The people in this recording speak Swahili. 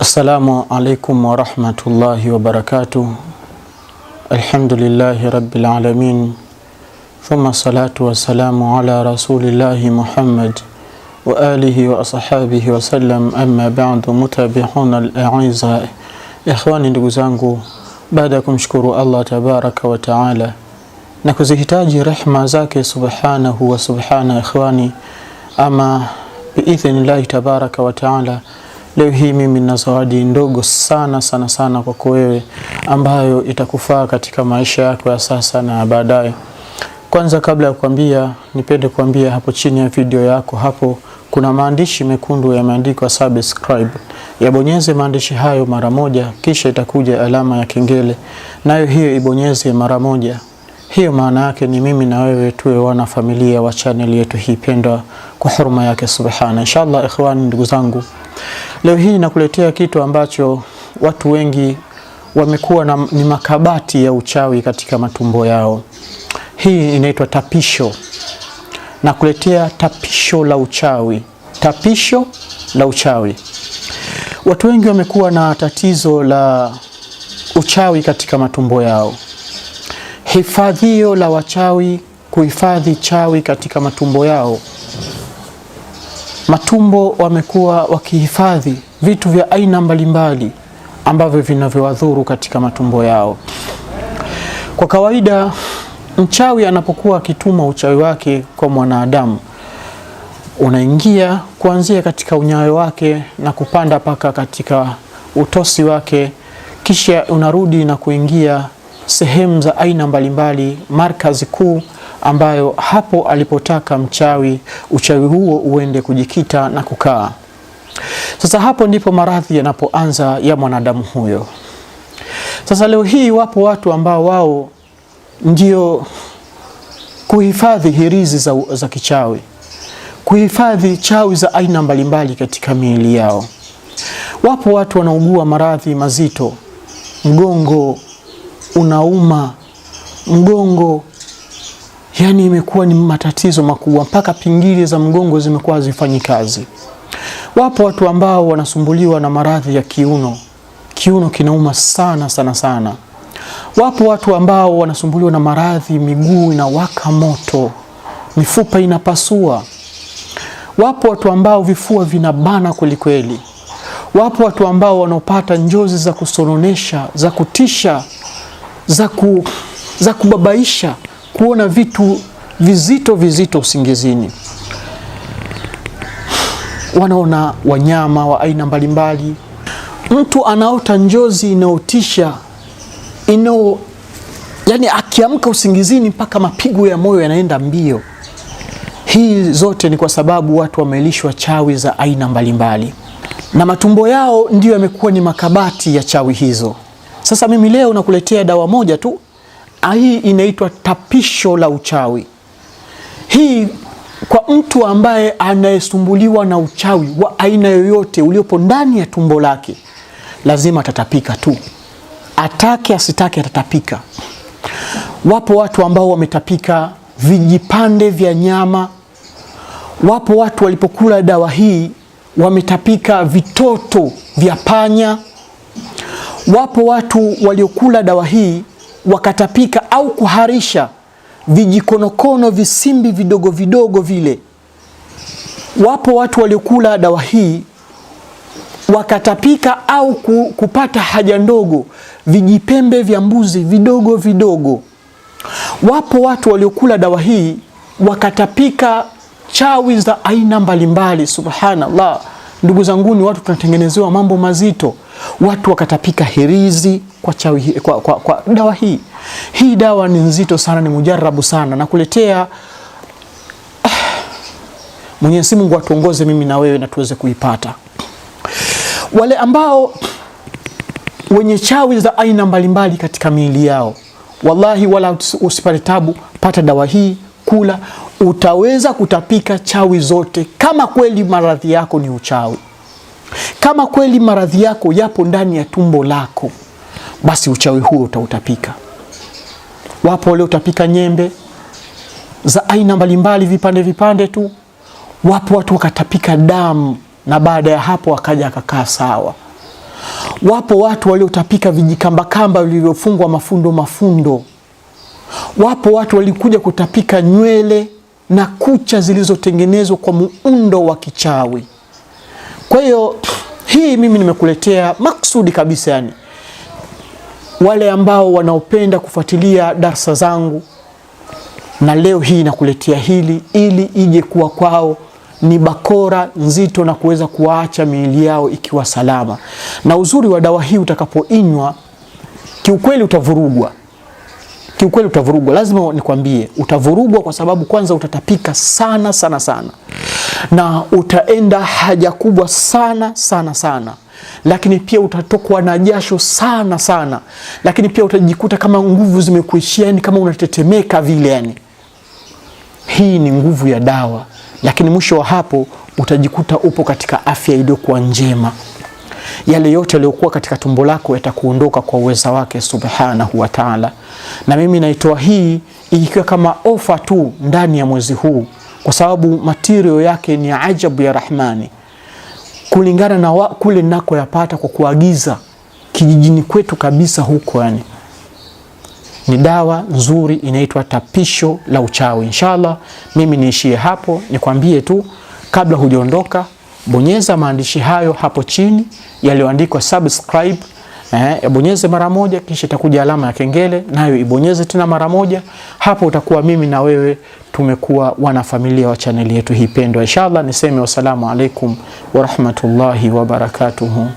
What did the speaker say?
Assalamu alaikum wa rahmatullahi wa barakatuh. Alhamdulillahi rabbil alamin. Thumma salatu wa salamu ala rasulillahi Muhammad wa alihi wa ashabihi wa sallam. Amma ba'du, mutabihuna al-a'izza. Ikhwani, ndugu zangu, baada ya kumshukuru Allah tabaraka wa taala na kuzihitaji rehma zake subhanahu wa subhana, ikhwani, ama biidhnillahi tabaraka wa taala, leo hii mimi nina zawadi ndogo sana kwako wewe, ambayo itakufaa katika maisha yako ya sasa na baadaye. Kwanza, kabla ya kuambia, nipende kuambia hapo chini ya video yako hapo kuna maandishi mekundu yameandikwa subscribe. Yabonyeze maandishi hayo mara moja, kisha itakuja alama ya kengele, nayo hiyo ibonyeze mara moja. Hiyo maana yake ni mimi na wewe tuwe wana familia wa channel yetu hii pendwa kwa huruma yake subhana. Inshallah ikhwani, ndugu zangu, leo hii nakuletea kitu ambacho watu wengi wamekuwa ni makabati ya uchawi katika matumbo yao. Hii inaitwa tapisho. Nakuletea tapisho la uchawi. Tapisho la uchawi. Watu wengi wamekuwa na tatizo la uchawi katika matumbo yao. Hifadhio la wachawi, kuhifadhi chawi katika matumbo yao. Matumbo wamekuwa wakihifadhi vitu vya aina mbalimbali ambavyo vinavyowadhuru katika matumbo yao. Kwa kawaida, mchawi anapokuwa akituma uchawi wake kwa mwanadamu, unaingia kuanzia katika unyayo wake na kupanda paka katika utosi wake, kisha unarudi na kuingia sehemu za aina mbalimbali, markazi kuu ambayo hapo alipotaka uchawi huo uende kujikita na kukaa. Sasa hapo ndipo maradhi yanapoanza ya mwanadamu huyo. Sasa leo hii wapo watu ambao wao ndio kuhifadhi hirizi za kichawi, kuhifadhi chawi za aina mbalimbali katika miili yao. Wapo watu wanaugua maradhi mazito, mgongo unauma, mgongo yani imekuwa ni matatizo makubwa, mpaka pingili za mgongo zimekuwa hazifanyi kazi. Wapo watu ambao wanasumbuliwa na maradhi ya kiuno, kiuno kinauma sana. Wapo watu ambao wanasumbuliwa na maradhi miguu inawaka moto, mifupa inapasua. Wapo watu ambao vifua vinabana kweli. Wapo watu ambao wanaopata njozi za kusononesha, za kutisha, za kubabaisha, kuona vitu vizito usingizini. Wanaona wanyama wa aina mbalimbali. Mtu anaota njozi inaotisha, yani akiamka usingizini mpaka mapigo ya moyo yanaenda mbio. Hii zote ni kwa sababu watu wamelishwa chawi za aina mbalimbali, na matumbo yao ndio yamekuwa ni makabati ya chawi hizo. Sasa mimi leo nakuletea dawa moja tu. Hii inaitwa tapisho la uchawi. Hii kwa mtu ambaye anayesumbuliwa na uchawi wa aina yoyote uliopo ndani ya tumbo lake, lazima atatapika tu. Atake asitake atatapika. Wapo watu ambao wametapika vijipande vya nyama. Wapo watu walipokula dawa hii wametapika vitoto vya panya. Wapo watu waliokula dawa hii wakatapika au kuharisha vijikonokono, visimbi vidogo vile. Wapo watu waliokula dawa hii wakatapika au kupata haja ndogo, vijipembe vya mbuzi vidogo. Wapo watu waliokula dawa hii wakatapika chawi za aina mbalimbali. Subhanallah, ndugu zanguni, watu tunatengenezewa mambo mazito. Watu wakatapika hirizi kwa chawi kwa dawa hii. Hii dawa ni nzito sana, ni mujarabu sana. Nakuletea Mwenyezi Mungu atuongoze mimi na wewe na tuweze kuipata. Wale ambao wenye chawi za aina mbalimbali katika miili yao, wallahi wala usipate tabu, pata dawa hii, kula, utaweza kutapika chawi zote. Kama kweli maradhi yako ni uchawi, kama kweli maradhi yako yapo ndani ya tumbo lako, basi uchawi huo utautapika. Wapo wale utapika nyembe za aina mbalimbali, vipande tu. Wapo watu wakatapika damu na baada ya hapo akaja akakaa sawa. Wapo watu waliotapika vijikambakamba vilivyofungwa mafundo. Wapo watu walikuja kutapika nywele na kucha zilizotengenezwa kwa muundo wa kichawi. Kwa hiyo hii mimi nimekuletea maksudi kabisa, yani wale ambao wanaopenda kufuatilia darsa zangu, na leo hii nakuletea hili ili ije kuwa kwao ni bakora nzito na kuweza kuacha miili yao ikiwa salama. Na uzuri wa dawa hii, utakapoinywa kiukweli utavurugwa. Kiukweli utavurugwa, lazima nikwambie, utavurugwa kwa sababu kwanza utatapika sana, na utaenda haja kubwa sana, lakini pia utatokwa na jasho sana, lakini pia utajikuta kama nguvu zimekuishia, yani kama unatetemeka vile yani. Hii ni nguvu ya dawa, lakini mwisho wa hapo utajikuta upo katika afya iliyokuwa njema. Yale yote yaliyokuwa katika tumbo lako yatakuondoka kwa uweza wake subhanahu wa ta'ala. Na mimi naitoa hii ikiwa kama ofa tu ndani ya mwezi huu, kwa sababu material yake ni ajabu ya Rahmani, kulingana na kule nako yapata kwa kuagiza kijijini kwetu kabisa huko. Yani ni dawa nzuri, inaitwa tapisho la uchawi. Inshallah mimi niishie hapo, nikwambie tu kabla hujaondoka, bonyeza maandishi hayo hapo chini yaliyoandikwa subscribe. Bonyeze mara moja, kisha itakuja alama ya kengele, nayo ibonyeze tena mara moja. Hapo utakuwa mimi na wewe tumekuwa wanafamilia wa chaneli yetu hii pendwa. Inshallah niseme wasalamu alaikum wa rahmatullahi wa barakatuhu.